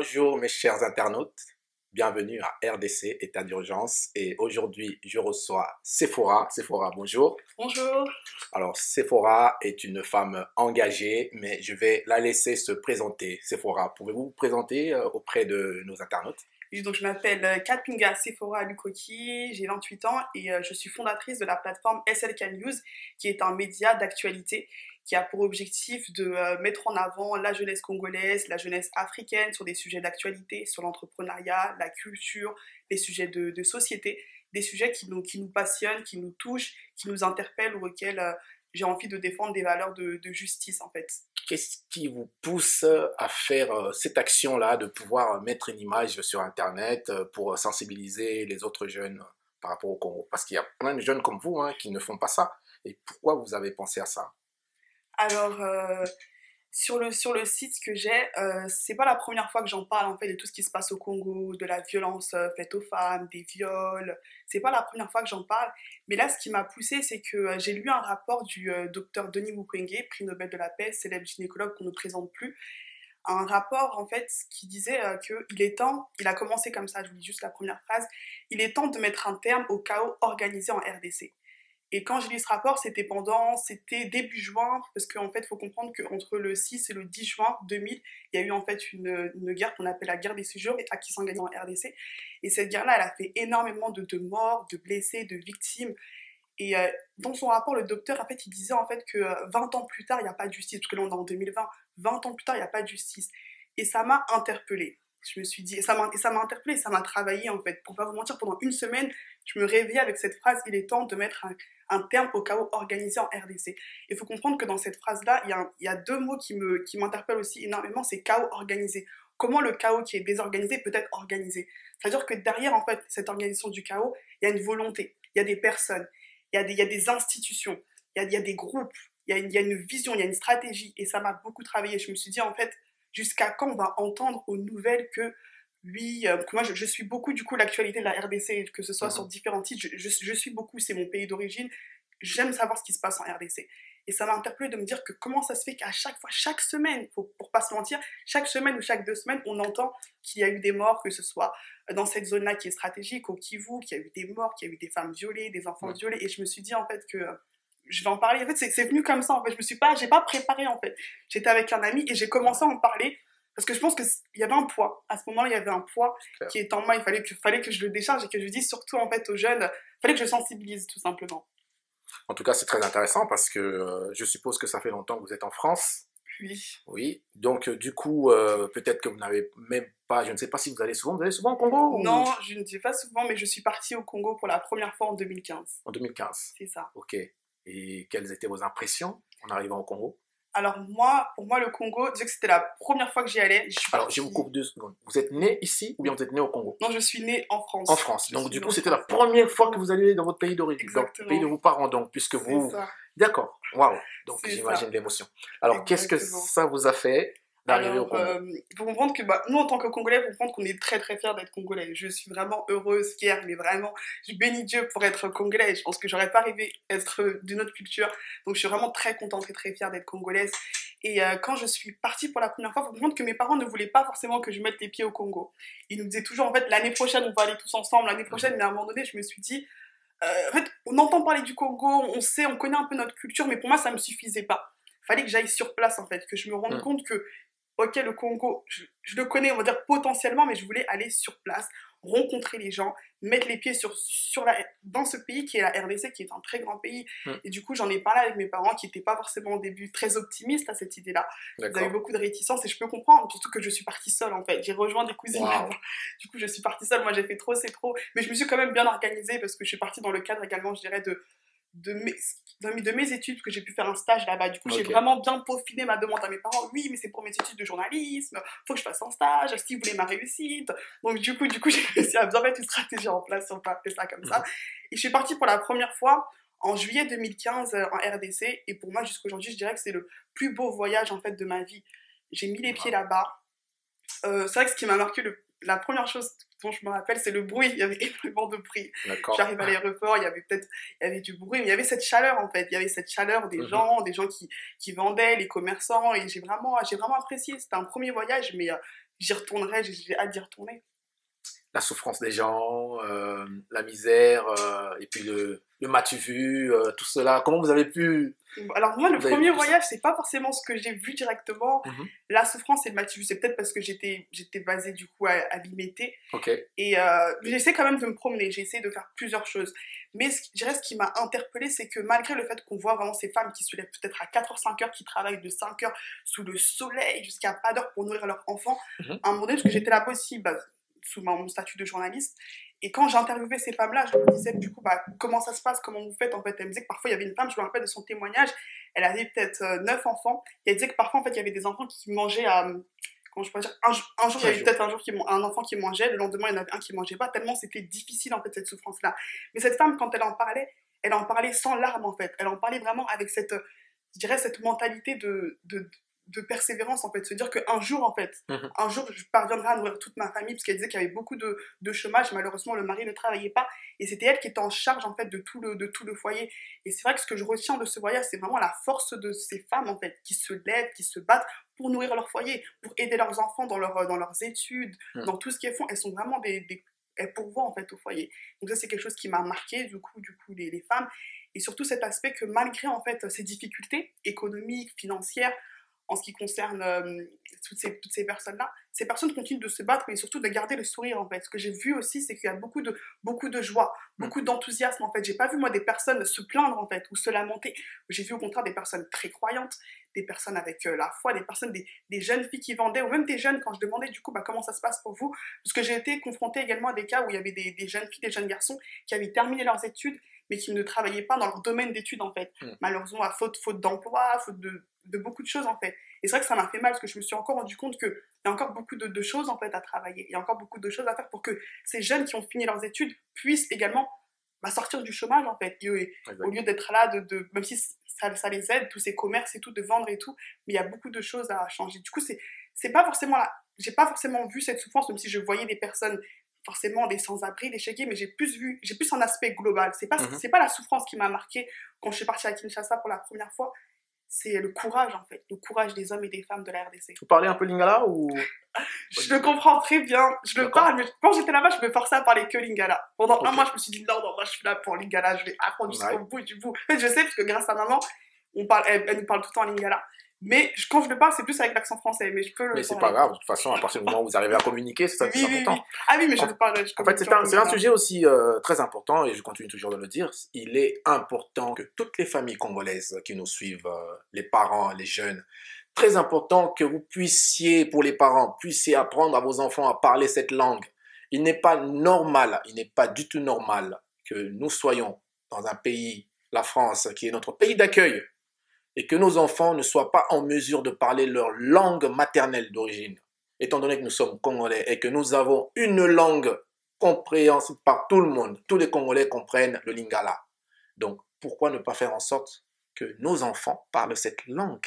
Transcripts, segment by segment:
Bonjour mes chers internautes, bienvenue à RDC, état d'urgence. Et aujourd'hui, je reçois Sephora. Sephora, bonjour. Bonjour. Alors, Sephora est une femme engagée, mais je vais la laisser se présenter. Sephora, pouvez-vous vous présenter auprès de nos internautes? Oui, donc je m'appelle Kapinga Sephora Lukoki, j'ai 28 ans et je suis fondatrice de la plateforme SLK News, qui est un média d'actualité qui a pour objectif de mettre en avant la jeunesse congolaise, la jeunesse africaine sur des sujets d'actualité, sur l'entrepreneuriat, la culture, les sujets de société, des sujets qui nous passionnent, qui nous touchent, qui nous interpellent ou auxquels j'ai envie de défendre des valeurs de justice en fait. Qu'est-ce qui vous pousse à faire cette action-là, de pouvoir mettre une image sur Internet pour sensibiliser les autres jeunes par rapport au Congo? Parce qu'il y a plein de jeunes comme vous hein, qui ne font pas ça. Et pourquoi vous avez pensé à ça? Alors, sur le site que j'ai, c'est pas la première fois que j'en parle en fait de tout ce qui se passe au Congo, de la violence faite aux femmes, des viols. C'est pas la première fois que j'en parle. Mais là, ce qui m'a poussée, c'est que j'ai lu un rapport du docteur Denis Mukwege, prix Nobel de la paix, célèbre gynécologue qu'on ne présente plus. Un rapport en fait qui disait qu'il est temps, il a commencé comme ça, je vous lis juste la première phrase, il est temps de mettre un terme au chaos organisé en RDC. Et quand j'ai lu ce rapport, c'était début juin, parce qu'en fait, il faut comprendre qu'entre le 6 et le 10 juin 2000, il y a eu en fait une guerre qu'on appelle la guerre des 6 jours, et à qui s'engage en RDC. Et cette guerre-là, elle a fait énormément de morts, de blessés, de victimes. Et dans son rapport, le docteur, en fait, il disait en fait que 20 ans plus tard, il n'y a pas de justice, parce que là, on est en 2020, 20 ans plus tard, il n'y a pas de justice. Et ça m'a interpellée. Je me suis dit, et ça m'a interpellée, ça m'a travaillé en fait. Pour pas vous mentir, pendant une semaine, je me réveillais avec cette phrase, il est temps de mettre un terme au chaos organisé en RDC. Il faut comprendre que dans cette phrase-là, il y a deux mots qui m'interpellent aussi énormément, c'est chaos organisé. Comment le chaos qui est désorganisé peut être organisé? C'est-à-dire que derrière, en fait, cette organisation du chaos, il y a une volonté, il y a des personnes, il y a des institutions, il y a des groupes, il y a une vision, il y a une stratégie. Et ça m'a beaucoup travaillé. Je me suis dit, en fait, jusqu'à quand on va entendre aux nouvelles que oui, moi je suis beaucoup du coup l'actualité de la RDC, que ce soit sur différents titres, je suis beaucoup, c'est mon pays d'origine, j'aime savoir ce qui se passe en RDC. Et ça m'a interpellé de me dire que comment ça se fait qu'à chaque fois, chaque semaine, pour pas se mentir, chaque semaine ou chaque 2 semaines, on entend qu'il y a eu des morts, que ce soit dans cette zone-là qui est stratégique, au Kivu, qu'il y a eu des morts, qu'il y a eu des femmes violées, des enfants violés. Et je me suis dit en fait que je vais en parler. En fait, c'est venu comme ça. En fait, j'ai pas préparé en fait. J'étais avec un ami et j'ai commencé à en parler parce que je pense qu'il y avait un poids. À ce moment-là, il y avait un poids qui était en moi. Fallait que je le décharge et que je dise surtout en fait aux jeunes. Il fallait que je sensibilise tout simplement. En tout cas, c'est très intéressant parce que je suppose que ça fait longtemps que vous êtes en France. Oui. Oui. Donc, du coup, peut-être que vous n'avez même pas, je ne sais pas si vous allez souvent. Vous allez souvent au Congo Non, ou... je ne dis pas souvent, mais je suis partie au Congo pour la première fois en 2015. En 2015. C'est ça. Ok. Et quelles étaient vos impressions en arrivant au Congo? Alors moi, pour moi, le Congo, disais que c'était la première fois que j'y allais. Alors, je vous coupe 2 secondes. Vous êtes né ici ou bien vous êtes né au Congo? Non, je suis née en En France. France. Je Donc, suis du née coup, en c'était la France. première fois que vous alliez dans votre pays d'origine, dans le pays de Exactement. vos parents, donc, puisque C'est vous... ça. D'accord. Waouh. Donc, C'est j'imagine ça. l'émotion. Alors, qu'est-ce que Exactement. ça vous a fait d'arriver au Alors, Congo? il faut comprendre que bah, nous, en tant que Congolais, il faut comprendre qu'on est très très fiers d'être Congolais. Je suis vraiment heureuse, fière, mais vraiment, je bénis Dieu pour être Congolais. Je pense que j'aurais pas rêvé être d'une autre culture. Donc, je suis vraiment très contente et très fière d'être Congolaise. Et quand je suis partie pour la première fois, il faut comprendre que mes parents ne voulaient pas forcément que je mette les pieds au Congo. Ils nous disaient toujours, en fait, l'année prochaine, on va aller tous ensemble, l'année prochaine. Mais à un moment donné, je me suis dit, en fait, on entend parler du Congo, on sait, on connaît un peu notre culture, mais pour moi, ça me suffisait pas. Fallait que j'aille sur place, en fait, que je me rende Hmm. compte que ok, le Congo, je le connais, on va dire potentiellement, mais je voulais aller sur place, rencontrer les gens, mettre les pieds dans ce pays qui est la RDC, qui est un très grand pays. Hmm. Et du coup, j'en ai parlé avec mes parents qui n'étaient pas forcément au début très optimistes à cette idée-là. Ils avaient D'accord. beaucoup de réticences et je peux comprendre, surtout que je suis partie seule en fait. J'ai rejoint des cousines Wow. là-bas. Du coup, je suis partie seule. Moi, j'ai fait trop, c'est trop. Mais je me suis quand même bien organisée parce que je suis partie dans le cadre également, je dirais, de mes, de mes études, parce que j'ai pu faire un stage là-bas. Du coup, j'ai vraiment bien peaufiné ma demande à mes parents. Oui, mais c'est pour mes études de journalisme, faut que je fasse un stage, si vous voulez ma réussite. Donc, du coup, j'ai réussi à bien mettre une stratégie en place, si on peut appeler ça comme ça. Et je suis partie pour la première fois en juillet 2015 en RDC. Et pour moi, jusqu'à aujourd'hui, je dirais que c'est le plus beau voyage en fait de ma vie. J'ai mis les pieds là-bas. C'est vrai que ce qui m'a marqué la première chose dont je me rappelle, c'est le bruit. Il y avait énormément de bruit. D'accord. J'arrive à l'aéroport, il y avait du bruit, mais il y avait cette chaleur en fait. Il y avait cette chaleur des gens qui vendaient, les commerçants, et j'ai vraiment apprécié. C'était un premier voyage, mais j'y retournerai, j'ai hâte d'y retourner. La souffrance des gens, la misère, et puis le m'as-tu vu, tout cela. Comment vous avez pu... Alors moi, le Vous avez premier vu tout ça? voyage, c'est pas forcément ce que j'ai vu directement. Mhm. La souffrance et le matu, c'est peut-être parce que j'étais basée du coup à l'IMET. Ok. Et j'essaie quand même de me promener, j'ai essayé de faire plusieurs choses. Mais je dirais ce qui m'a interpellée, c'est que malgré le fait qu'on voit vraiment ces femmes qui se lèvent peut-être à 4h, 5h, qui travaillent de 5h sous le soleil jusqu'à pas d'heure pour nourrir leurs enfants, Mhm. à un moment donné, parce que j'étais là aussi, bah, sous mon statut de journaliste, et quand j'interviewais ces femmes-là, je me disais du coup, bah, comment ça se passe, comment vous faites en fait. Elle me disait que parfois il y avait une femme, je me rappelle de son témoignage, elle avait peut-être 9 enfants, et elle disait que parfois en fait il y avait des enfants qui mangeaient à comment je peux dire, un jour, il y avait peut-être un enfant qui mangeait, le lendemain, il y en avait un qui mangeait pas, tellement c'était difficile, en fait, cette souffrance-là. Mais cette femme, quand elle en parlait sans larmes, en fait. Elle en parlait vraiment avec je dirais, cette mentalité de persévérance, en fait. Se dire qu'un jour, en fait, Mhm. un jour, je parviendrai à nourrir toute ma famille, parce qu'elle disait qu'il y avait beaucoup de chômage. Malheureusement, le mari ne travaillait pas, et c'était elle qui était en charge, en fait, de tout le foyer. Et c'est vrai que ce que je retiens de ce voyage, c'est vraiment la force de ces femmes, en fait, qui se lèvent, qui se battent pour nourrir leur foyer, pour aider leurs enfants dans leurs études, Mhm. dans tout ce qu'elles font. Elles sont vraiment elles pourvoient, en fait, au foyer. Donc ça, c'est quelque chose qui m'a marqué, du coup, les femmes. Et surtout cet aspect que malgré, en fait, ces difficultés économiques, financières, en ce qui concerne toutes ces personnes-là, ces personnes continuent de se battre, mais surtout de garder le sourire, en fait. Ce que j'ai vu aussi, c'est qu'il y a beaucoup de joie, beaucoup d'enthousiasme, en fait. J'ai pas vu, moi, des personnes se plaindre, en fait, ou se lamenter. J'ai vu, au contraire, des personnes très croyantes, des personnes avec la foi, des jeunes filles qui vendaient, ou même des jeunes, quand je demandais, du coup, bah, comment ça se passe pour vous, parce que j'ai été confrontée également à des cas où il y avait des jeunes filles, des jeunes garçons qui avaient terminé leurs études, mais qui ne travaillaient pas dans leur domaine d'études, en fait. Malheureusement, à faute d'emploi, faute de beaucoup de choses, en fait. Et c'est vrai que ça m'a fait mal, parce que je me suis encore rendu compte qu'il y a encore beaucoup de choses, en fait, à travailler. Il y a encore beaucoup de choses à faire pour que ces jeunes qui ont fini leurs études puissent également bah, sortir du chômage, en fait. Et, au lieu d'être là, même si ça les aide, tous ces commerces et tout, de vendre et tout, mais il y a beaucoup de choses à changer. Du coup, c'est pas forcément là. J'ai pas forcément vu cette souffrance, même si je voyais des personnes forcément des sans-abri, des chéquiers, mais j'ai plus un aspect global. C'est pas la souffrance qui m'a marqué quand je suis partie à Kinshasa pour la première fois, c'est le courage, en fait, le courage des hommes et des femmes de la RDC. Vous parlez un peu lingala ou... Je le comprends très bien, je le parle, mais quand j'étais là-bas, je me forçais à parler que lingala. Pendant un mois, je me suis dit, non, moi, je suis là pour lingala, je vais apprendre jusqu'au bout du bout. En fait, je sais, parce que grâce à maman, elle nous parle tout le temps en lingala. Mais quand je le parle, c'est plus avec l'accent français, mais je peux le Mais c'est parler. pas grave, de toute façon, à partir du moment où vous arrivez à communiquer, c'est ça le plus important. Ah oui, mais je le parle. En fait, c'est un sujet aussi très important, et je continue toujours de le dire. Il est important que toutes les familles congolaises qui nous suivent, les parents, les jeunes, très important que vous puissiez, pour les parents, puissiez apprendre à vos enfants à parler cette langue. Il n'est pas normal, il n'est pas du tout normal que nous soyons dans un pays, la France, qui est notre pays d'accueil, et que nos enfants ne soient pas en mesure de parler leur langue maternelle d'origine. Étant donné que nous sommes congolais et que nous avons une langue compréhensible par tout le monde, tous les Congolais comprennent le lingala. Donc, pourquoi ne pas faire en sorte que nos enfants parlent cette langue?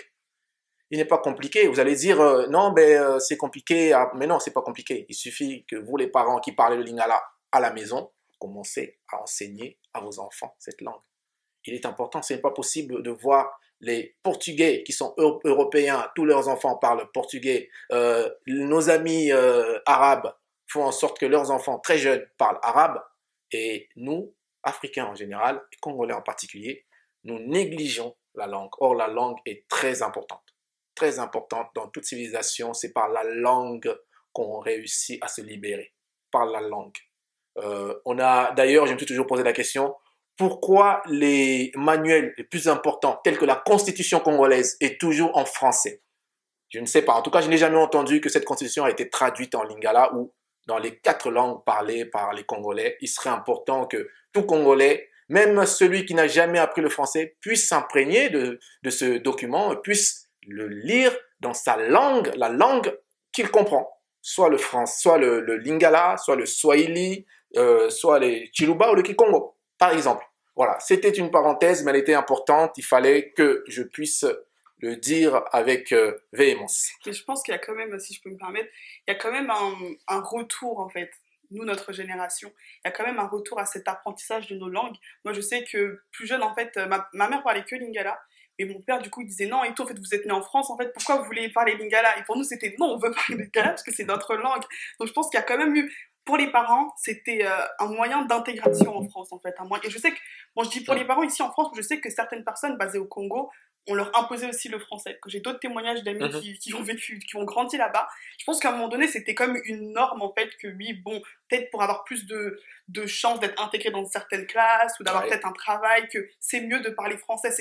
Il n'est pas compliqué. Vous allez dire, non, c'est compliqué. Mais non, c'est pas compliqué. Il suffit que vous, les parents qui parlez le lingala à la maison, commencez à enseigner à vos enfants cette langue. Il est important, ce n'est pas possible de voir les Portugais qui sont européens, tous leurs enfants parlent portugais. Nos amis arabes font en sorte que leurs enfants très jeunes parlent arabe. Et nous, Africains en général, et Congolais en particulier, nous négligeons la langue. Or, la langue est très importante. Très importante dans toute civilisation. C'est par la langue qu'on réussit à se libérer. Par la langue. D'ailleurs, je me suis toujours posé la question, pourquoi les manuels les plus importants, tels que la Constitution congolaise, est toujours en français? Je ne sais pas. En tout cas, je n'ai jamais entendu que cette Constitution a été traduite en lingala ou dans les 4 langues parlées par les Congolais. Il serait important que tout Congolais, même celui qui n'a jamais appris le français, puisse s'imprégner de ce document, puisse le lire dans sa langue, la langue qu'il comprend. Soit le français, soit le lingala, soit le swahili, soit les chiluba ou le kikongo, par exemple. Voilà, c'était une parenthèse, mais elle était importante. Il fallait que je puisse le dire avec véhémence. Mais je pense qu'il y a quand même, si je peux me permettre, il y a quand même un retour en fait. Nous, notre génération, il y a quand même un retour à cet apprentissage de nos langues. Moi, je sais que plus jeune, en fait, ma mère parlait que lingala, mais mon père, du coup, il disait non, et toi, en fait, vous êtes né en France, en fait, pourquoi vous voulez parler lingala? Et pour nous, c'était non, on veut parler lingala parce que c'est notre langue. Donc, je pense qu'il y a quand même eu, pour les parents, c'était un moyen d'intégration en France, en fait. Et je sais que, bon, je dis pour les parents ici en France, je sais que certaines personnes basées au Congo, on leur imposait aussi le français. Que j'ai d'autres témoignages d'amis Mhm. qui ont vécu, qui ont grandi là-bas. Je pense qu'à un moment donné, c'était comme une norme, en fait, que oui, bon, peut-être pour avoir plus de chances d'être intégré dans certaines classes ou d'avoir Ouais, peut-être un travail, que c'est mieux de parler français.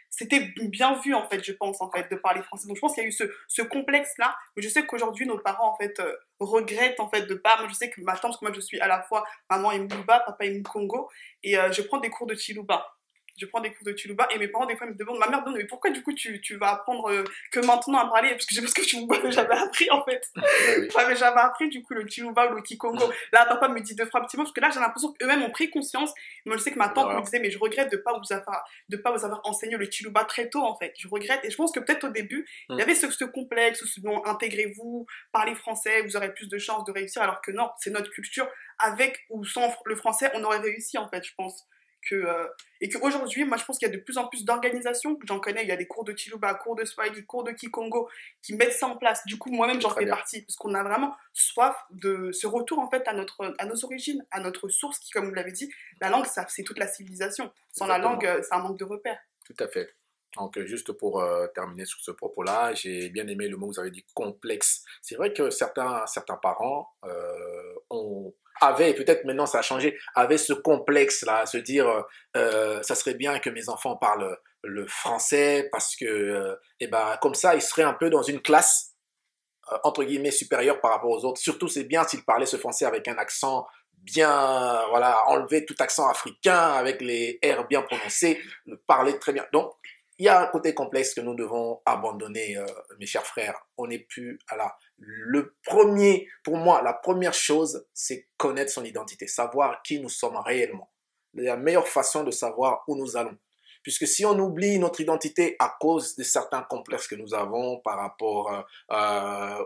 C'était bien vu, en fait, je pense, en fait, de parler français. Donc, je pense qu'il y a eu ce complexe-là. Mais je sais qu'aujourd'hui, nos parents, en fait, regrettent, en fait, de pas. Moi, je sais que ma tante, parce que moi, je suis à la fois maman et Mouba, papa et Congo, et je prends des cours de Chiluba. Je prends des cours de Tuluba et mes parents des fois me demandent, ma mère me demande, mais pourquoi du coup tu vas apprendre que maintenant à parler, parce que tu m'avais jamais appris en fait. oui, oui. J'avais jamais appris du coup le Tuluba ou le Kikongo. Là papa me dit deux phrases petits mots parce que là j'ai l'impression qu'eux-mêmes ont pris conscience. Moi je sais que ma tante me Voilà. disait, mais je regrette de pas vous avoir enseigné le Tuluba très tôt en fait. Je regrette et je pense que peut-être au début il y avait ce complexe, bon, intégrez-vous, parlez français, vous aurez plus de chances de réussir alors que non, c'est notre culture. Avec ou sans le français on aurait réussi en fait je pense. Que, et qu'aujourd'hui, moi je pense qu'il y a de plus en plus d'organisations, j'en connais, il y a des cours de Chiluba, cours de Swahili, cours de Kikongo, qui mettent ça en place. Du coup, moi-même C'est j'en très fais bien. partie, parce qu'on a vraiment soif de ce retour en fait à nos origines, à notre source, qui, comme vous l'avez dit, la langue, ça, c'est toute la civilisation. Sans la langue, Exactement. c'est un manque de repères. Tout à fait. Donc, juste pour terminer sur ce propos-là, j'ai bien aimé le mot que vous avez dit complexe. C'est vrai que certains parents avaient, et peut-être maintenant ça a changé, avaient ce complexe-là, à se dire, ça serait bien que mes enfants parlent le français parce que, eh ben, comme ça, ils seraient un peu dans une classe, entre guillemets, supérieure par rapport aux autres. Surtout, c'est bien s'ils parlaient ce français avec un accent bien, voilà, enlever tout accent africain avec les R bien prononcés, le parler très bien. Donc, il y a un côté complexe que nous devons abandonner, mes chers frères. On n'est plus à la... Le premier, pour moi, la première chose, c'est connaître son identité, savoir qui nous sommes réellement. La meilleure façon de savoir où nous allons. Puisque si on oublie notre identité à cause de certains complexes que nous avons par rapport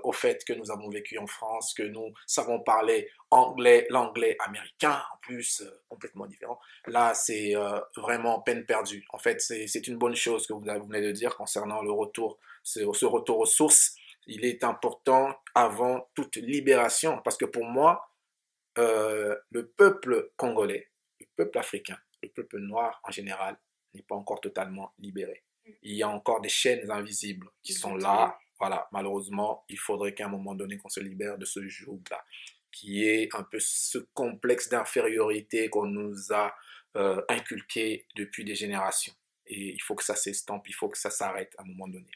au fait que nous avons vécu en France, que nous savons parler anglais, l'anglais américain, en plus, complètement différent. Là, c'est vraiment peine perdue. En fait, c'est une bonne chose que vous venez de dire concernant le retour, ce retour aux sources. Il est important avant toute libération, parce que pour moi, le peuple congolais, le peuple africain, le peuple noir en général, n'est pas encore totalement libéré. Il y a encore des chaînes invisibles qui sont Exactement. là. Voilà, malheureusement, il faudrait qu'à un moment donné qu'on se libère de ce joug-là, qui est un peu ce complexe d'infériorité qu'on nous a inculqué depuis des générations. Et il faut que ça s'estompe, il faut que ça s'arrête à un moment donné.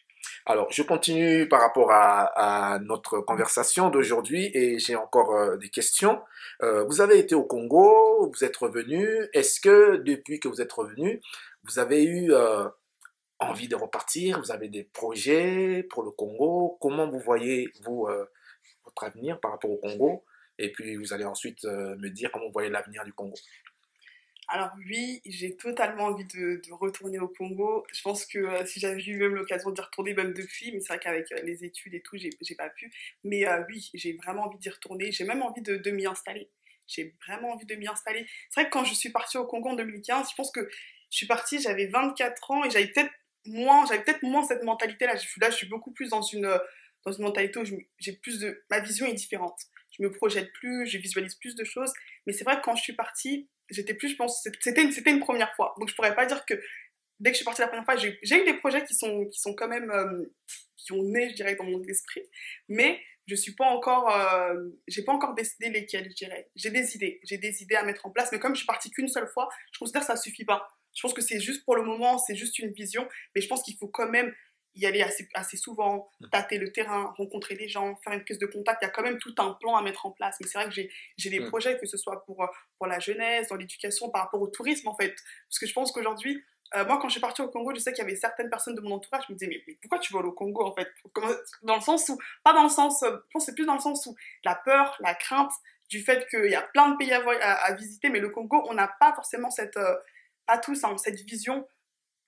Alors, je continue par rapport à notre conversation d'aujourd'hui et j'ai encore des questions. Vous avez été au Congo, vous êtes revenu. Est-ce que depuis que vous êtes revenu, vous avez eu envie de repartir? Vous avez des projets pour le Congo? Comment vous voyez, vous, votre avenir par rapport au Congo? Et puis, vous allez ensuite me dire comment vous voyez l'avenir du Congo. Alors oui, j'ai totalement envie de retourner au Congo. Je pense que si j'avais eu même l'occasion d'y retourner, même depuis, mais c'est vrai qu'avec les études et tout, j'ai pas pu. Mais oui, j'ai vraiment envie d'y retourner. J'ai même envie de m'y installer. J'ai vraiment envie de m'y installer. C'est vrai que quand je suis partie au Congo en 2015, je pense que je suis partie, j'avais 24 ans et j'avais peut-être moins cette mentalité-là. Là, je suis beaucoup plus dans une mentalité où j'ai plus ma vision est différente. Je me projette plus, je visualise plus de choses. Mais c'est vrai que quand je suis partie, j'étais plus, je pense, c'était une première fois. Donc je pourrais pas dire que dès que je suis partie la première fois, j'ai eu des projets qui sont quand même, qui ont né, je dirais, dans mon esprit. Mais je suis pas encore, j'ai pas encore décidé lesquels, je dirais. J'ai des idées à mettre en place. Mais comme je suis partie qu'une seule fois, je considère que ça suffit pas. Je pense que c'est juste pour le moment, c'est juste une vision. Mais je pense qu'il faut quand même y aller assez souvent, tâter le terrain, rencontrer des gens, faire une prise de contact. Il y a quand même tout un plan à mettre en place. Mais c'est vrai que j'ai des Hmm. projets, que ce soit pour la jeunesse, dans l'éducation, par rapport au tourisme en fait. Parce que je pense qu'aujourd'hui, moi quand je suis partie au Congo, je sais qu'il y avait certaines personnes de mon entourage qui me disaient mais pourquoi tu vas au Congo en fait? Dans le sens où, pas dans le sens, je pense que c'est plus dans le sens où la peur, la crainte du fait qu'il y a plein de pays à visiter, mais le Congo, on n'a pas forcément pas tous, hein, cette vision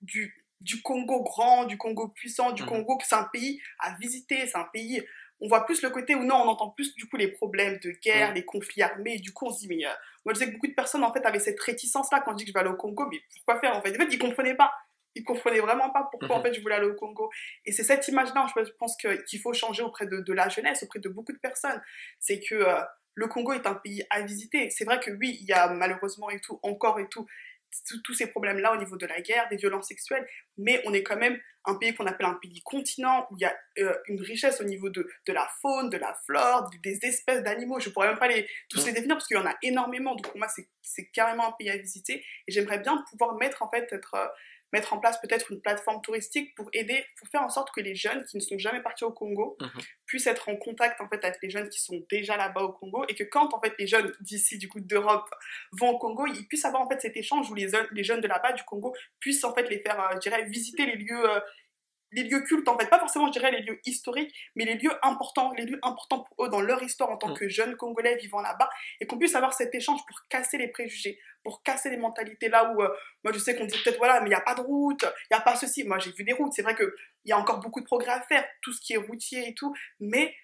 du du Congo grand, du Congo puissant, du Mhm, Congo que c'est un pays à visiter, c'est un pays... On voit plus le côté où non, on entend plus du coup les problèmes de guerre, mhm, les conflits armés, et du coup on se dit, mais moi je sais que beaucoup de personnes en fait avaient cette réticence-là quand je dis que je vais aller au Congo, mais pourquoi faire en fait, ils comprenaient pas. Ils comprenaient vraiment pas pourquoi en mhm, fait je voulais aller au Congo. Et c'est cette image-là, je pense qu'il faut changer auprès de la jeunesse, auprès de beaucoup de personnes. C'est que le Congo est un pays à visiter. C'est vrai que oui, il y a malheureusement et tout, encore et tout, tous ces problèmes-là au niveau de la guerre, des violences sexuelles, mais on est quand même un pays qu'on appelle un pays continent, où il y a une richesse au niveau de la faune, de la flore, des espèces d'animaux. Je pourrais même pas tous mhm. les définir parce qu'il y en a énormément, donc pour moi c'est carrément un pays à visiter, et j'aimerais bien pouvoir mettre en place peut-être une plateforme touristique pour aider, pour faire en sorte que les jeunes qui ne sont jamais partis au Congo Mhm. puissent être en contact en fait avec les jeunes qui sont déjà là-bas au Congo, et que quand en fait les jeunes d'ici du coup d'Europe vont au Congo, ils puissent avoir en fait cet échange où les jeunes de là-bas du Congo puissent en fait les faire, je dirais, visiter les lieux cultes en fait, pas forcément je dirais les lieux historiques, mais les lieux importants pour eux dans leur histoire en tant Mhm. que jeunes Congolais vivant là-bas, et qu'on puisse avoir cet échange pour casser les préjugés, pour casser les mentalités là où, moi je sais qu'on dit peut-être voilà, mais il n'y a pas de route, il n'y a pas ceci, moi j'ai vu des routes, c'est vrai qu'il y a encore beaucoup de progrès à faire, tout ce qui est routier et tout, mais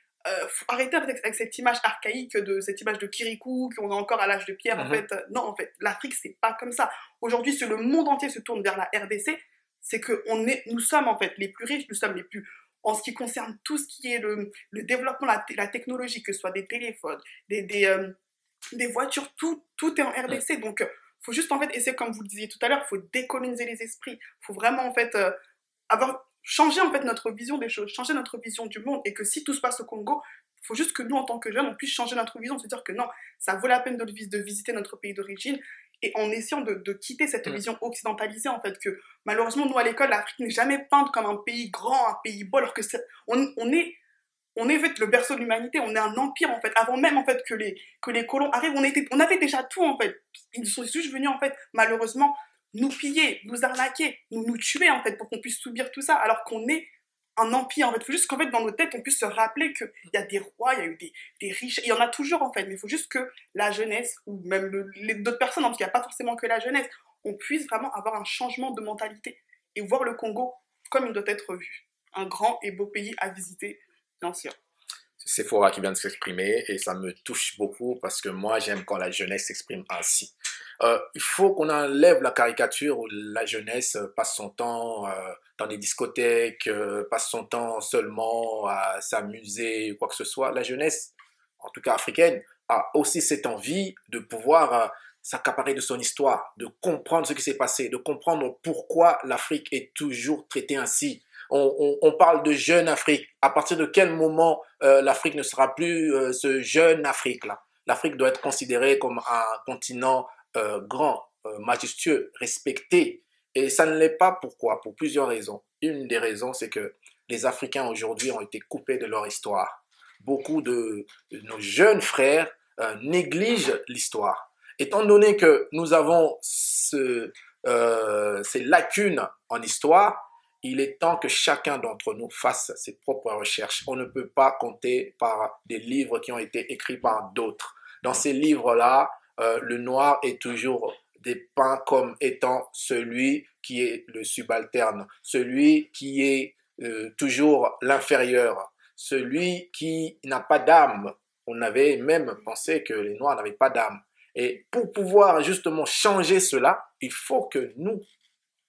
faut arrêter avec cette image archaïque, de cette image de Kirikou, qu'on a encore à l'âge de pierre, en Mhm. fait. Non, en fait, l'Afrique, c'est pas comme ça. Aujourd'hui, si le monde entier se tourne vers la RDC, c'est que nous sommes, en fait, les plus riches, nous sommes les plus... En ce qui concerne tout ce qui est le développement, la technologie, que ce soit des téléphones, des voitures, tout est en Mhm. RDC. Donc, faut juste, en fait, essayer, comme vous le disiez tout à l'heure, faut décoloniser les esprits. Faut vraiment, en fait, changer en fait notre vision des choses, changer notre vision du monde, et que si tout se passe au Congo, il faut juste que nous, en tant que jeunes, on puisse changer notre vision, se dire que non, ça vaut la peine de visiter notre pays d'origine, et en essayant de quitter cette Mhm. vision occidentalisée, en fait, que malheureusement, nous, à l'école, l'Afrique n'est jamais peinte comme un pays grand, un pays beau, alors que on est en fait le berceau de l'humanité, on est un empire en fait. Avant même en fait que les colons arrivent, on avait déjà tout en fait. Ils sont juste venus en fait, malheureusement, nous piller, nous arnaquer, nous tuer en fait pour qu'on puisse subir tout ça, alors qu'on est un empire en fait. Il faut juste qu'en fait dans nos têtes on puisse se rappeler qu'il y a des rois, il y a eu des riches, il y en a toujours en fait, mais il faut juste que la jeunesse, ou même d'autres personnes, hein, parce qu'il n'y a pas forcément que la jeunesse, on puisse vraiment avoir un changement de mentalité et voir le Congo comme il doit être vu. Un grand et beau pays à visiter, bien sûr. C'est Sephora qui vient de s'exprimer et ça me touche beaucoup parce que moi j'aime quand la jeunesse s'exprime ainsi. Il faut qu'on enlève la caricature où la jeunesse passe son temps dans des discothèques, passe son temps seulement à s'amuser ou quoi que ce soit. La jeunesse, en tout cas africaine, a aussi cette envie de pouvoir s'accaparer de son histoire, de comprendre ce qui s'est passé, de comprendre pourquoi l'Afrique est toujours traitée ainsi. On parle de jeune Afrique. À partir de quel moment l'Afrique ne sera plus ce jeune Afrique-là? L'Afrique doit être considérée comme un continent grand, majestueux, respecté. Et ça ne l'est pas. Pourquoi? Pour plusieurs raisons. Une des raisons, c'est que les Africains aujourd'hui ont été coupés de leur histoire. Beaucoup de nos jeunes frères négligent l'histoire. Étant donné que nous avons ces lacunes en histoire, il est temps que chacun d'entre nous fasse ses propres recherches. On ne peut pas compter par des livres qui ont été écrits par d'autres. Dans ces livres-là, le noir est toujours dépeint comme étant celui qui est le subalterne, celui qui est toujours l'inférieur, celui qui n'a pas d'âme. On avait même pensé que les noirs n'avaient pas d'âme. Et pour pouvoir justement changer cela, il faut que nous,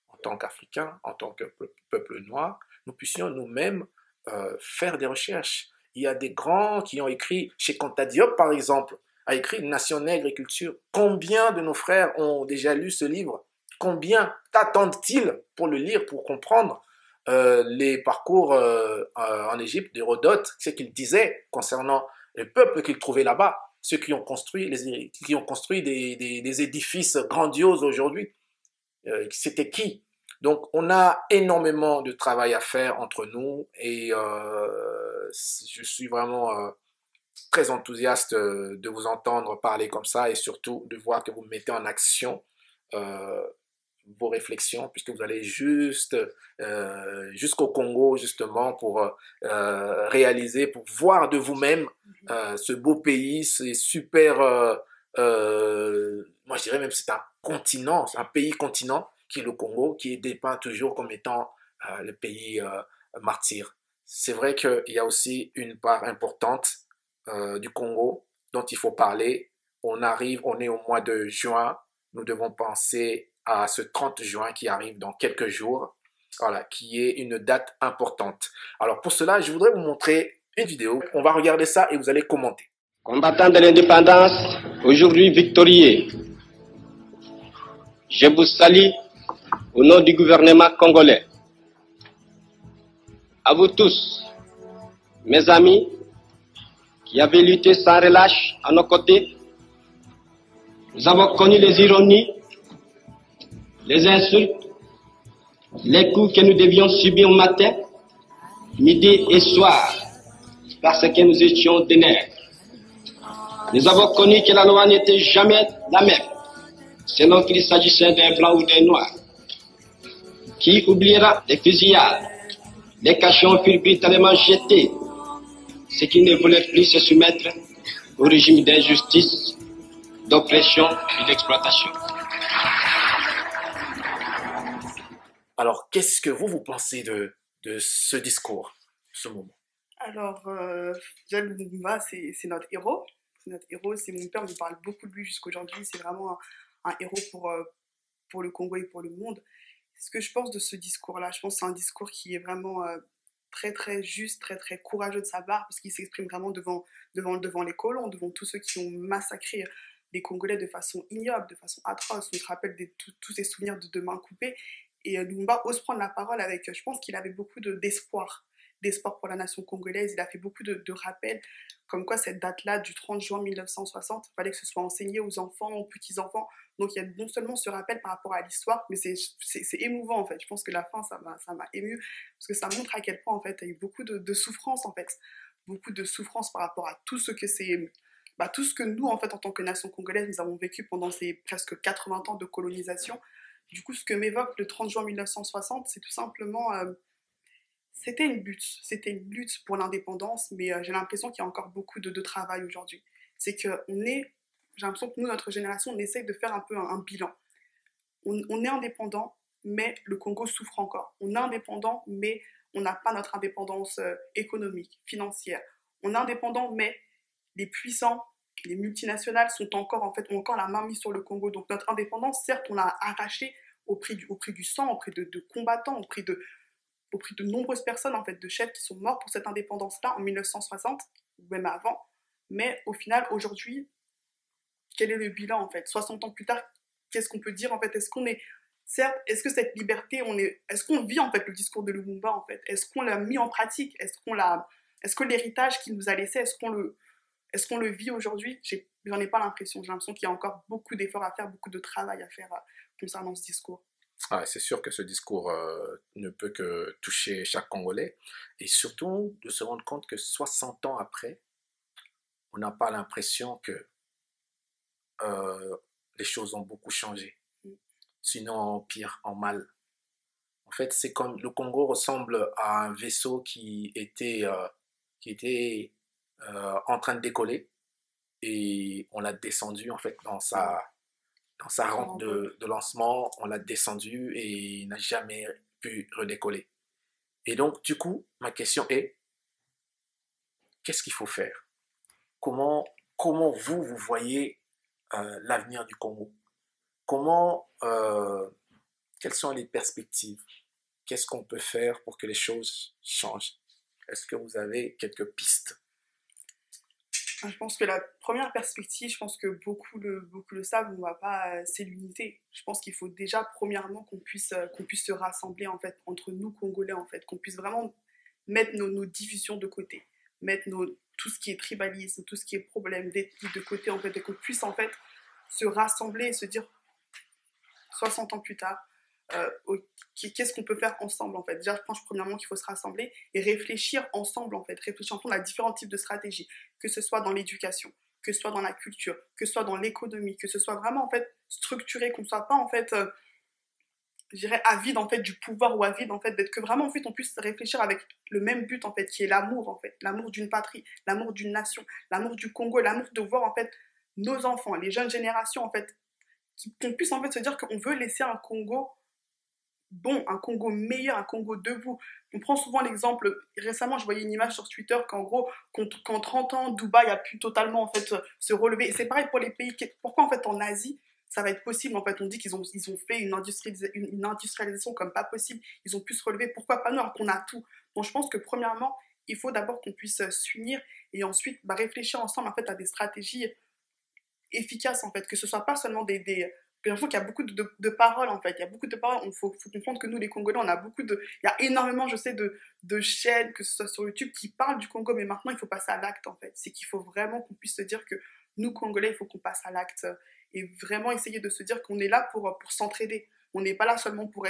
en tant qu'Africains, en tant que peuple noir, nous puissions nous-mêmes faire des recherches. Il y a des grands qui ont écrit, chez Kanta Diop par exemple, a écrit Nation nègre et culture. Combien de nos frères ont déjà lu ce livre? Combien t'attendent-ils pour le lire, pour comprendre les parcours en Égypte d'Hérodote, ce qu'il disait concernant le peuple qu'il trouvait là-bas, ceux qui ont construit, qui ont construit des édifices grandioses aujourd'hui? C'était qui? Donc, on a énormément de travail à faire entre nous et je suis vraiment très enthousiaste de vous entendre parler comme ça et surtout de voir que vous mettez en action euh, vos réflexions puisque vous allez juste jusqu'au Congo justement pour réaliser, pour voir de vous-même ce beau pays, c'est super, moi je dirais même c'est un continent, c'est un pays continent qui est le Congo, qui est dépeint toujours comme étant le pays martyr. C'est vrai qu'il y a aussi une part importante du Congo dont il faut parler. On est au mois de juin, nous devons penser à ce 30 juin qui arrive dans quelques jours, voilà, qui est une date importante. Alors pour cela, je voudrais vous montrer une vidéo. On va regarder ça et vous allez commenter. Combattants de l'indépendance, aujourd'hui victorieux, je vous salue au nom du gouvernement congolais. À vous tous, mes amis, qui avez lutté sans relâche à nos côtés, nous avons connu les ironies, les insultes, les coups que nous devions subir au matin, midi et soir, parce que nous étions des nègres. Nous avons connu que la loi n'était jamais la même, selon qu'il s'agissait d'un blanc ou d'un noir. Qui oubliera les fusillades, les cachons furent brutalement jetés, ceux qui ne voulaient plus se soumettre au régime d'injustice, d'oppression et d'exploitation. Alors, qu'est-ce que vous pensez de ce discours, ce moment? Alors, John Lumumba, c'est notre héros. C'est notre héros, c'est mon père, me parle beaucoup de lui jusqu'aujourd'hui. C'est vraiment un héros pour le Congo et pour le monde. Ce que je pense de ce discours-là, je pense que c'est un discours qui est vraiment très très juste, très très courageux de sa part, parce qu'il s'exprime vraiment devant les colons, devant tous ceux qui ont massacré les Congolais de façon ignoble, de façon atroce. On se rappelle tous ces souvenirs de mains coupées. Et Lumumba ose prendre la parole avec, je pense qu'il avait beaucoup d'espoir pour la nation congolaise. Il a fait beaucoup de rappels, comme quoi cette date-là du 30 juin 1960, il fallait que ce soit enseigné aux enfants, aux petits-enfants. Donc il y a non seulement ce rappel par rapport à l'histoire, mais c'est émouvant en fait. Je pense que la fin, ça m'a ému, parce que ça montre à quel point en fait, il y a eu beaucoup de souffrance en fait. Beaucoup de souffrance par rapport à tout ce que c'est... tout ce que nous, en fait, en tant que nation congolaise, nous avons vécu pendant ces presque 80 ans de colonisation. Du coup, ce que m'évoque le 30 juin 1960, c'est tout simplement... c'était une lutte pour l'indépendance, mais j'ai l'impression qu'il y a encore beaucoup de travail aujourd'hui. C'est que j'ai l'impression que nous, notre génération, on essaye de faire un peu un bilan. On est indépendant, mais le Congo souffre encore. On est indépendant, mais on n'a pas notre indépendance économique, financière. On est indépendant, mais les puissants, les multinationales ont encore la main mise sur le Congo. Donc notre indépendance, certes, on l'a arrachée au prix du sang, au prix de combattants, au prix de nombreuses personnes, en fait, de chefs qui sont morts pour cette indépendance-là en 1960, ou même avant. Mais au final, aujourd'hui, quel est le bilan, en fait? 60 ans plus tard, qu'est-ce qu'on peut dire, en fait? Certes, est-ce que cette liberté, est-ce qu'on vit, en fait, le discours de Lumumba, en fait? Est-ce qu'on l'a mis en pratique? Est-ce que l'héritage qu'il nous a laissé, est-ce qu'on le vit aujourd'hui? J'en ai pas l'impression. J'ai l'impression qu'il y a encore beaucoup d'efforts à faire, beaucoup de travail à faire concernant ce discours. Ah, c'est sûr que ce discours ne peut que toucher chaque Congolais, et surtout de se rendre compte que 60 ans après, on n'a pas l'impression que les choses ont beaucoup changé, sinon en pire, en mal. En fait, c'est comme le Congo ressemble à un vaisseau qui était en train de décoller, et on l'a descendu en fait dans sa rampe de lancement, on l'a descendu et il n'a jamais pu redécoller. Et donc, du coup, ma question est, qu'est-ce qu'il faut faire? Comment vous voyez l'avenir du Congo? Quelles sont les perspectives? Qu'est-ce qu'on peut faire pour que les choses changent? Est-ce que vous avez quelques pistes? Je pense que la première perspective, je pense que beaucoup le savent, on ne va pas, c'est l'unité. Je pense qu'il faut déjà, premièrement, qu'on puisse se rassembler, en fait, entre nous, Congolais, en fait, qu'on puisse vraiment mettre nos divisions de côté, mettre tout ce qui est tribalisme, tout ce qui est problème d'ethnie de côté, en fait, et qu'on puisse, en fait, se rassembler et se dire, 60 ans plus tard, qu'est-ce qu'on peut faire ensemble en fait. Déjà, je pense premièrement qu'il faut se rassembler et réfléchir ensemble en fait, réfléchir ensemble à différents types de stratégies, que ce soit dans l'éducation, que ce soit dans la culture, que ce soit dans l'économie, que ce soit vraiment en fait structuré, qu'on ne soit pas en fait, je dirais avide en fait du pouvoir ou avide en fait d'être, que vraiment en fait on puisse réfléchir avec le même but en fait, qui est l'amour en fait, l'amour d'une patrie, l'amour d'une nation, l'amour du Congo, l'amour de voir en fait nos enfants, les jeunes générations en fait, qu'on puisse en fait se dire qu'on veut laisser un Congo bon, un Congo meilleur, un Congo debout. On prend souvent l'exemple, récemment je voyais une image sur Twitter qu'en gros, qu'en 30 ans, Dubaï a pu totalement en fait se relever. Et c'est pareil pour les pays, pourquoi en fait en Asie, ça va être possible. En fait, on dit ils ont fait une industrialisation comme pas possible. Ils ont pu se relever. Pourquoi pas nous alors qu'on a tout? Donc je pense que premièrement, il faut d'abord qu'on puisse s'unir et ensuite réfléchir ensemble en fait à des stratégies efficaces en fait, que ce soit pas seulement j'ai l'impression qu'il y a beaucoup de paroles en fait, il y a beaucoup de paroles, faut comprendre que nous les Congolais on a il y a énormément je sais de chaînes, que ce soit sur YouTube, qui parlent du Congo, mais maintenant il faut passer à l'acte en fait, c'est qu'il faut vraiment qu'on puisse se dire que nous Congolais il faut qu'on passe à l'acte et vraiment essayer de se dire qu'on est là pour s'entraider, on n'est pas là seulement pour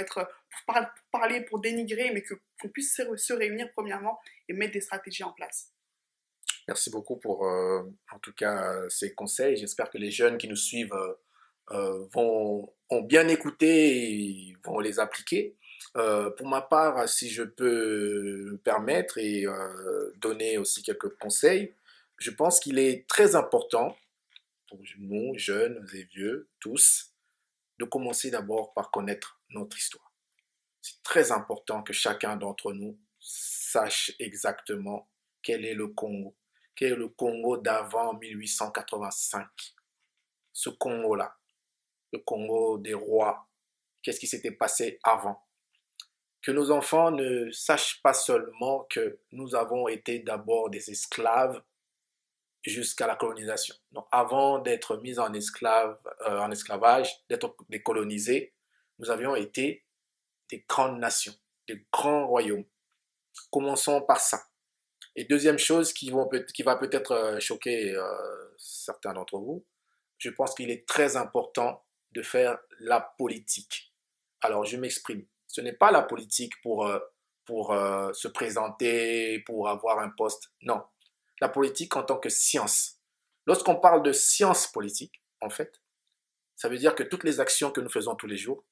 parler, pour dénigrer, mais qu'on puisse se réunir premièrement et mettre des stratégies en place. Merci beaucoup pour, en tout cas, ces conseils. J'espère que les jeunes qui nous suivent ont bien écouté et vont les appliquer. Pour ma part, si je peux me permettre et donner aussi quelques conseils, je pense qu'il est très important pour nous, jeunes et vieux, tous, de commencer d'abord par connaître notre histoire. C'est très important que chacun d'entre nous sache exactement quel est le Congo, quel est le Congo d'avant 1885. Ce Congo-là, le Congo des rois, qu'est-ce qui s'était passé avant? Que nos enfants ne sachent pas seulement que nous avons été d'abord des esclaves jusqu'à la colonisation. Donc, avant d'être mis en esclavage, d'être décolonisés, nous avions été des grandes nations, des grands royaumes. Commençons par ça. Et deuxième chose qui va peut-être choquer certains d'entre vous, je pense qu'il est très important de faire la politique. Alors, je m'exprime. Ce n'est pas la politique pour se présenter, pour avoir un poste. Non. La politique en tant que science. Lorsqu'on parle de science politique, en fait, ça veut dire que toutes les actions que nous faisons tous les jours,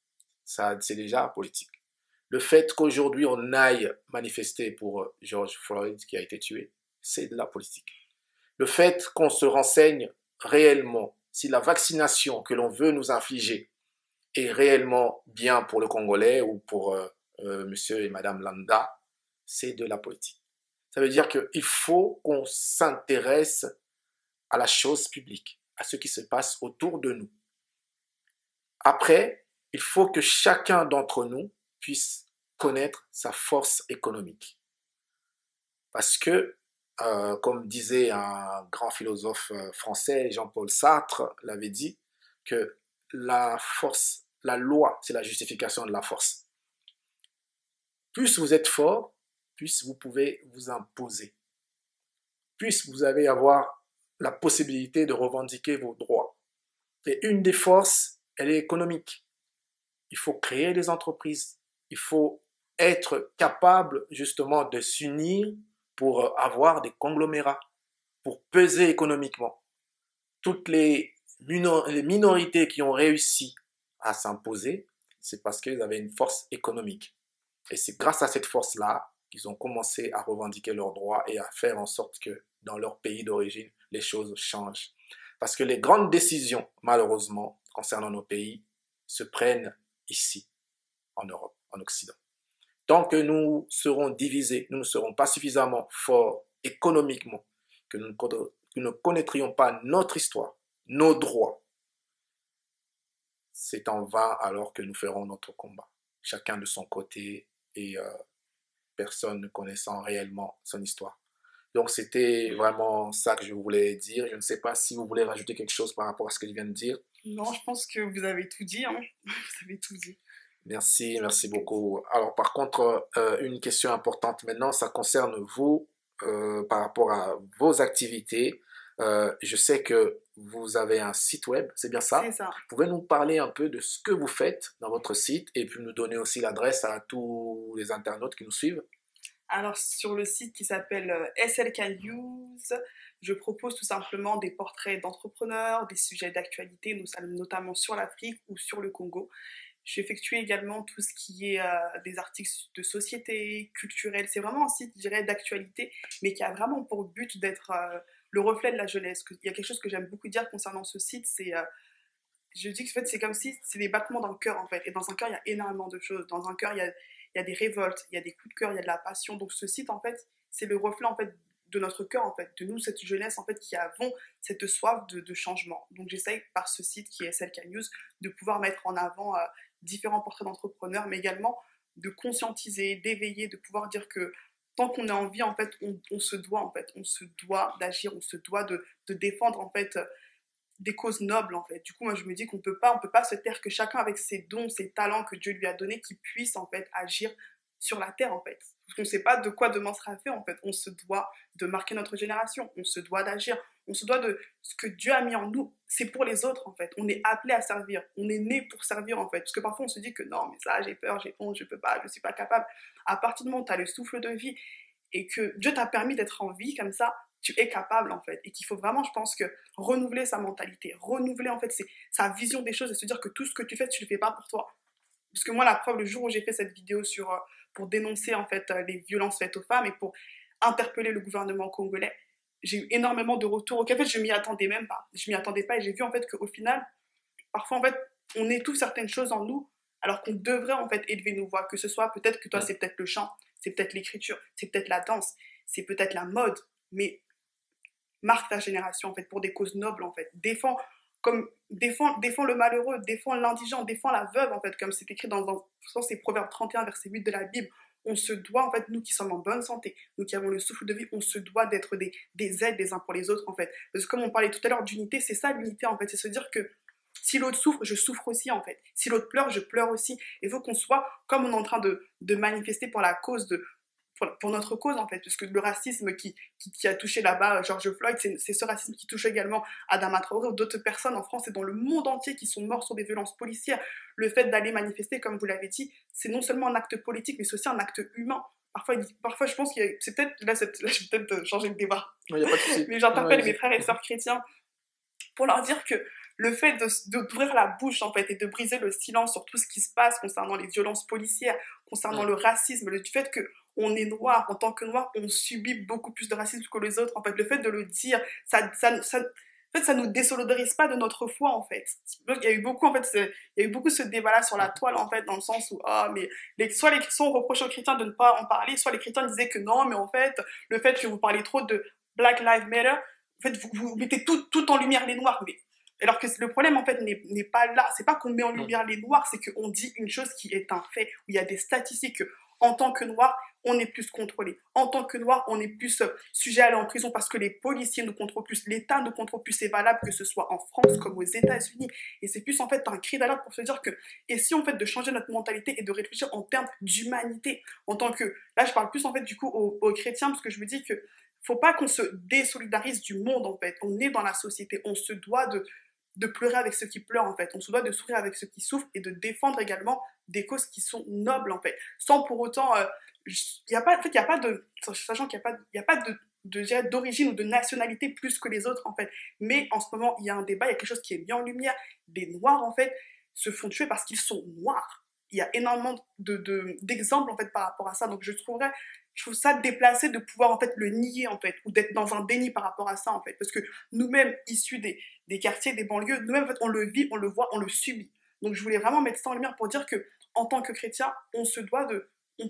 c'est déjà politique. Le fait qu'aujourd'hui on aille manifester pour George Floyd qui a été tué, c'est de la politique. Le fait qu'on se renseigne réellement si la vaccination que l'on veut nous infliger est réellement bien pour le Congolais ou pour monsieur et madame Lambda, c'est de la politique. Ça veut dire qu'il faut qu'on s'intéresse à la chose publique, à ce qui se passe autour de nous. Après, il faut que chacun d'entre nous puisse connaître sa force économique. Parce que, comme disait un grand philosophe français, Jean-Paul Sartre, l'avait dit, que la force, la loi, c'est la justification de la force. Plus vous êtes fort, plus vous pouvez vous imposer. Plus vous allez avoir la possibilité de revendiquer vos droits. Et une des forces, elle est économique. Il faut créer des entreprises. Il faut être capable justement de s'unir pour avoir des conglomérats, pour peser économiquement. Toutes les minorités qui ont réussi à s'imposer, c'est parce qu'ils avaient une force économique. Et c'est grâce à cette force-là qu'ils ont commencé à revendiquer leurs droits et à faire en sorte que dans leur pays d'origine, les choses changent. Parce que les grandes décisions, malheureusement, concernant nos pays, se prennent ici, en Europe, en Occident. Tant que nous serons divisés, nous ne serons pas suffisamment forts économiquement, que nous ne connaîtrions pas notre histoire, nos droits, c'est en vain alors que nous ferons notre combat, chacun de son côté et personne ne connaissant réellement son histoire. Donc c'était vraiment ça que je voulais dire. Je ne sais pas si vous voulez rajouter quelque chose par rapport à ce que je viens de dire. Non, je pense que vous avez tout dit, hein. Vous avez tout dit. Merci beaucoup. Alors par contre, une question importante maintenant, ça concerne vous par rapport à vos activités. Je sais que vous avez un site web, c'est bien ça? C'est ça. Vous pouvez nous parler un peu de ce que vous faites dans votre site et puis nous donner aussi l'adresse à tous les internautes qui nous suivent? Alors, sur le site qui s'appelle SLK News, je propose tout simplement des portraits d'entrepreneurs, des sujets d'actualité, notamment sur l'Afrique ou sur le Congo. J'effectue également tout ce qui est des articles de société, culturels. C'est vraiment un site, je dirais, d'actualité, mais qui a vraiment pour but d'être le reflet de la jeunesse. Il y a quelque chose que j'aime beaucoup dire concernant ce site, c'est je dis que en fait, c'est comme si c'est des battements dans le cœur, en fait. Et dans un cœur, il y a énormément de choses. Dans un cœur, il y a des révoltes, il y a des coups de cœur, il y a de la passion. Donc ce site, en fait, c'est le reflet, en fait, de notre cœur, en fait, de nous, cette jeunesse, en fait, qui avons cette soif de changement. Donc j'essaye, par ce site qui est SLK News, de pouvoir mettre en avant différents portraits d'entrepreneurs, mais également de conscientiser, d'éveiller, de pouvoir dire que tant qu'on est en vie, en fait, on se doit, en fait, on se doit d'agir, on se doit de défendre, en fait, des causes nobles, en fait. Du coup, moi, je me dis qu'on on peut pas se taire, que chacun avec ses dons, ses talents que Dieu lui a donnés, qu'il puisse, en fait, agir sur la terre, en fait. Parce qu'on ne sait pas de quoi demain sera fait, en fait. On se doit de marquer notre génération, on se doit d'agir, on se doit de ce que Dieu a mis en nous, c'est pour les autres, en fait. On est appelé à servir, on est né pour servir, en fait. Parce que parfois, on se dit que non, mais ça, j'ai peur, j'ai honte, je peux pas, je suis pas capable. À partir du moment où tu as le souffle de vie et que Dieu t'a permis d'être en vie comme ça, tu es capable, en fait. Et qu'il faut vraiment, je pense, que renouveler sa mentalité, renouveler, en fait, sa vision des choses et se dire que tout ce que tu fais, tu le fais pas pour toi. Parce que moi, la preuve, le jour où j'ai fait cette vidéo pour dénoncer, en fait, les violences faites aux femmes et pour interpeller le gouvernement congolais, j'ai eu énormément de retours auxquels, en fait, je m'y attendais même pas. Je m'y attendais pas et j'ai vu, en fait, qu'au final, parfois, en fait, on étouffe certaines choses en nous alors qu'on devrait, en fait, élever nos voix. Que ce soit, peut-être que toi, c'est peut-être le chant, c'est peut-être l'écriture, c'est peut-être la danse, c'est peut-être la mode, mais marque ta génération, en fait, pour des causes nobles, en fait. Défends le malheureux, défends l'indigent, défends la veuve, en fait, comme c'est écrit je pense c'est Proverbe 31, verset 8 de la Bible. On se doit, en fait, nous qui sommes en bonne santé, nous qui avons le souffle de vie, on se doit d'être des aides les uns pour les autres, en fait. Parce que comme on parlait tout à l'heure d'unité, c'est ça l'unité, en fait, c'est se dire que si l'autre souffre, je souffre aussi, en fait. Si l'autre pleure, je pleure aussi. Il faut qu'on soit, comme on est en train de manifester pour la cause pour notre cause, en fait, parce que le racisme qui a touché là-bas George Floyd, c'est ce racisme qui touche également Adama Traoré ou d'autres personnes en France et dans le monde entier qui sont morts sur des violences policières. Le fait d'aller manifester, comme vous l'avez dit, c'est non seulement un acte politique, mais c'est aussi un acte humain. Parfois je pense qu'il y a... C'est peut-être... Là, je vais peut-être changer le débat. Non, y a pas de souci. Mais j'interpelle mes frères et sœurs chrétiens pour leur dire que le fait d'ouvrir la bouche, en fait, et de briser le silence sur tout ce qui se passe concernant les violences policières, concernant le racisme, du fait que on est noir, en tant que noir, on subit beaucoup plus de racisme que les autres, en fait. Le fait de le dire, en fait, ça nous désolidarise pas de notre foi, en fait. Il y a eu beaucoup, en fait, il y a eu beaucoup ce débat-là sur la toile, en fait, dans le sens où, soit on reprochait aux chrétiens de ne pas en parler, soit les chrétiens disaient que non, mais en fait, le fait que vous parlez trop de Black Lives Matter, en fait, vous mettez tout en lumière les noirs, mais alors que le problème, en fait, n'est pas là. C'est pas qu'on met en lumière les noirs, c'est qu'on dit une chose qui est un fait, où il y a des statistiques que, en tant que noir, on est plus contrôlé. En tant que noir, on est plus sujet à aller en prison parce que les policiers nous contrôlent plus, l'État nous contrôle plus. C'est valable que ce soit en France comme aux États-Unis. Et c'est plus, en fait, un cri d'alerte pour se dire que, et si, en fait, de changer notre mentalité et de réfléchir en termes d'humanité, en tant que, là, je parle plus, en fait, du coup, aux chrétiens, parce que je me dis que faut pas qu'on se désolidarise du monde, en fait. On est dans la société, on se doit de pleurer avec ceux qui pleurent, en fait. On se doit de sourire avec ceux qui souffrent et de défendre également des causes qui sont nobles, en fait. Sans pour autant... y a pas, en fait, il n'y a pas de... Sachant qu'il n'y a pas d'origine ou de nationalité plus que les autres, en fait. Mais en ce moment, il y a un débat, il y a quelque chose qui est mis en lumière. Des Noirs, en fait, se font tuer parce qu'ils sont noirs. Il y a énormément d'exemples, en fait, par rapport à ça. Donc, je trouve ça déplacé de pouvoir, en fait, le nier, en fait, ou d'être dans un déni par rapport à ça, en fait. Parce que nous-mêmes, issus des quartiers, des banlieues, nous-mêmes, en fait, on le vit, on le voit, on le subit. Donc, je voulais vraiment mettre ça en lumière pour dire que, en tant que chrétien, on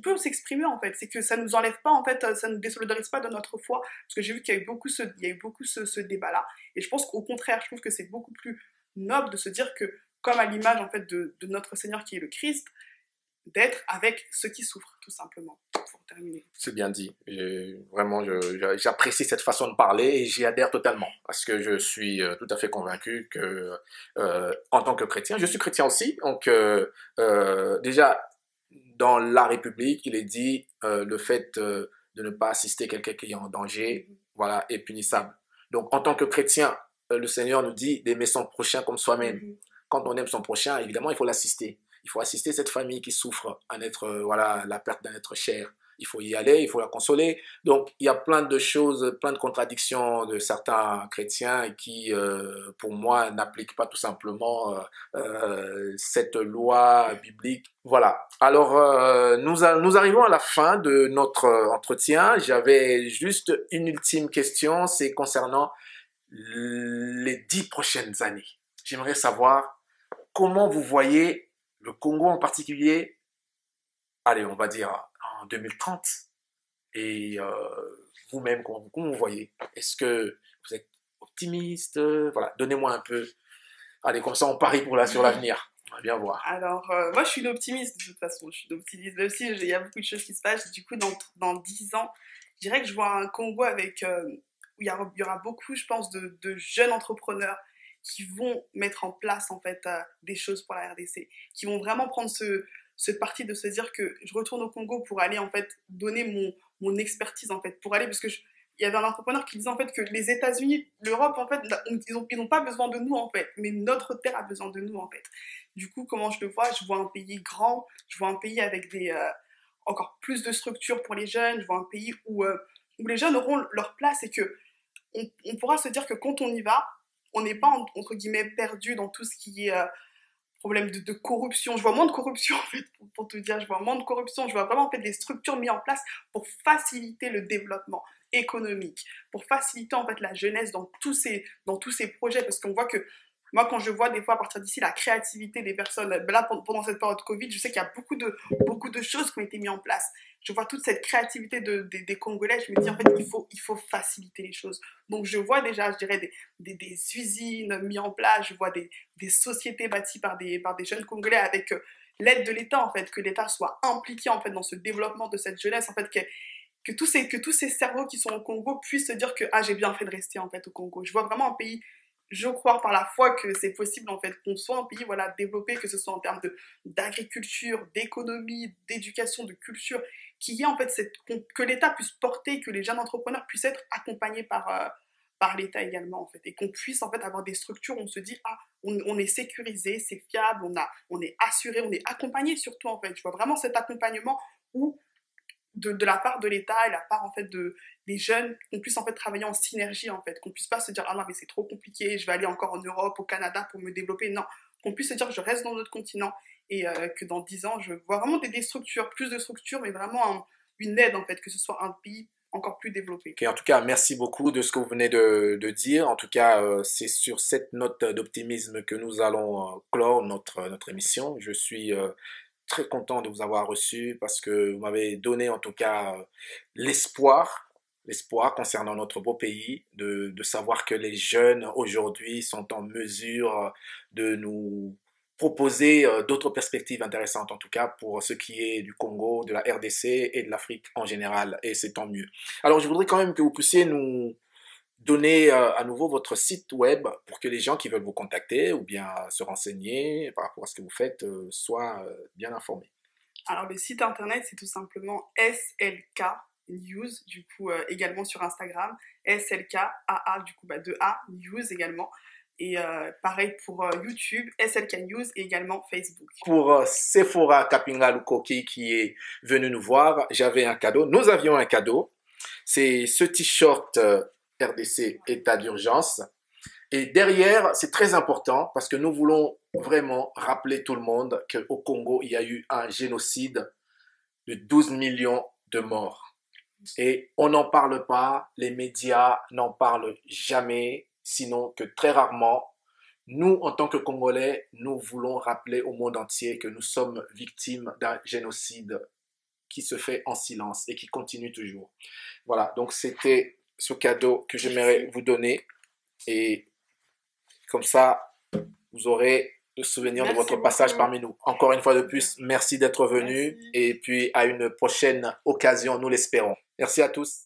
peut s'exprimer, en fait. C'est que ça nous enlève pas, en fait, ça nous désolidarise pas de notre foi. Parce que j'ai vu qu'il y a eu beaucoup ce débat-là. Et je pense qu'au contraire, je trouve que c'est beaucoup plus noble de se dire que, comme à l'image, en fait, de notre Seigneur qui est le Christ, d'être avec ceux qui souffrent, tout simplement, pour terminer. C'est bien dit. Vraiment, j'apprécie cette façon de parler et j'y adhère totalement. Parce que je suis tout à fait convaincu que, en tant que chrétien, je suis chrétien aussi. Donc, déjà, dans la République, il est dit le fait de ne pas assister quelqu'un qui est en danger, voilà, est punissable. Donc, en tant que chrétien, le Seigneur nous dit d'aimer son prochain comme soi-même. Quand on aime son prochain, évidemment, il faut l'assister. Il faut assister cette famille qui souffre la perte d'un être cher. Il faut y aller, il faut la consoler. Donc, il y a plein de choses, plein de contradictions de certains chrétiens qui, pour moi, n'appliquent pas tout simplement cette loi biblique. Voilà. Alors, nous arrivons à la fin de notre entretien. J'avais juste une ultime question, c'est concernant les 10 prochaines années. J'aimerais savoir comment vous voyez le Congo en particulier, allez, on va dire en 2030, et vous-même, comment vous voyez? Est-ce que vous êtes optimiste? Voilà, donnez-moi un peu. Allez, comme ça, on parie sur l'avenir. On va bien voir. Alors, moi, je suis une optimiste, de toute façon. Je suis une optimiste. Même si il y a beaucoup de choses qui se passent. Du coup, dans 10 ans, je dirais que je vois un Congo avec, où il y aura beaucoup, je pense, de jeunes entrepreneurs qui vont mettre en place, en fait, des choses pour la RDC. Qui vont vraiment prendre ce parti de se dire que je retourne au Congo pour aller, en fait, donner mon expertise, en fait. Pour aller, parce que il y avait un entrepreneur qui disait en fait que les États-Unis, l'Europe, en fait, ils n'ont pas besoin de nous, en fait, mais notre terre a besoin de nous, en fait. Du coup, comment je le vois? Je vois un pays grand, je vois un pays avec encore plus de structures pour les jeunes, je vois un pays où les jeunes auront leur place et que on pourra se dire que quand on y va, on n'est pas, entre guillemets, perdu dans tout ce qui est problème de corruption. Je vois moins de corruption, en fait, pour te dire. Je vois moins de corruption. Je vois vraiment, en fait, des structures mises en place pour faciliter le développement économique, pour faciliter, en fait, la jeunesse dans tous ces projets. Parce qu'on voit que, moi, quand je vois des fois, à partir d'ici, la créativité des personnes, là, pendant cette période Covid, je sais qu'il y a beaucoup de choses qui ont été mises en place. Je vois toute cette créativité des Congolais. Je me dis, en fait, il faut faciliter les choses. Donc, je vois déjà, je dirais, des usines mises en place. Je vois des sociétés bâties par des jeunes Congolais avec l'aide de l'État, en fait, que l'État soit impliqué, en fait, dans ce développement de cette jeunesse, en fait, que tous ces cerveaux qui sont au Congo puissent se dire que, ah, j'ai bien fait de rester, en fait, au Congo. Je vois vraiment un pays, je crois par la foi que c'est possible, en fait, qu'on soit un pays, voilà, développé, que ce soit en termes d'agriculture, d'économie, d'éducation, de culture, qu'il y ait, en fait, que l'État puisse porter, que les jeunes entrepreneurs puissent être accompagnés par l'État également, en fait, et qu'on puisse, en fait, avoir des structures où on se dit, ah, on est sécurisé, c'est fiable, on est assuré, on est accompagné surtout, en fait. Je vois vraiment cet accompagnement où de la part de l'État et la part en fait des jeunes, qu'on puisse en fait travailler en synergie, en fait, qu'on puisse pas se dire ah non mais c'est trop compliqué, je vais aller encore en Europe, au Canada pour me développer, non, qu'on puisse se dire je reste dans notre continent et que dans 10 ans je vois vraiment des structures, plus de structures, mais vraiment une aide en fait, que ce soit un pays encore plus développé. Okay, en tout cas, merci beaucoup de ce que vous venez de dire. En tout cas, c'est sur cette note d'optimisme que nous allons clore notre émission. Je suis très content de vous avoir reçu parce que vous m'avez donné en tout cas l'espoir concernant notre beau pays, de savoir que les jeunes aujourd'hui sont en mesure de nous proposer d'autres perspectives intéressantes, en tout cas pour ce qui est du Congo, de la RDC et de l'Afrique en général, et c'est tant mieux. Alors je voudrais quand même que vous puissiez nous donner à nouveau votre site web pour que les gens qui veulent vous contacter ou bien se renseigner par rapport à ce que vous faites soient bien informés. Alors le site internet c'est tout simplement SLK News, du coup également sur Instagram, SLK AA, du coup 2A News également. Et pareil pour YouTube, SLK News et également Facebook. Pour Sephora Kapinga Lukoki qui est venu nous voir, j'avais un cadeau. Nous avions un cadeau. C'est ce t-shirt RDC état d'urgence. Et derrière, c'est très important parce que nous voulons vraiment rappeler tout le monde qu'au Congo, il y a eu un génocide de 12 millions de morts. Et on n'en parle pas, les médias n'en parlent jamais, sinon que très rarement. Nous, en tant que Congolais, nous voulons rappeler au monde entier que nous sommes victimes d'un génocide qui se fait en silence et qui continue toujours. Voilà, donc c'était ce cadeau que j'aimerais vous donner et comme ça, vous aurez le souvenir de votre passage parmi nous. Encore une fois de plus, merci d'être venu et puis à une prochaine occasion, nous l'espérons. Merci à tous.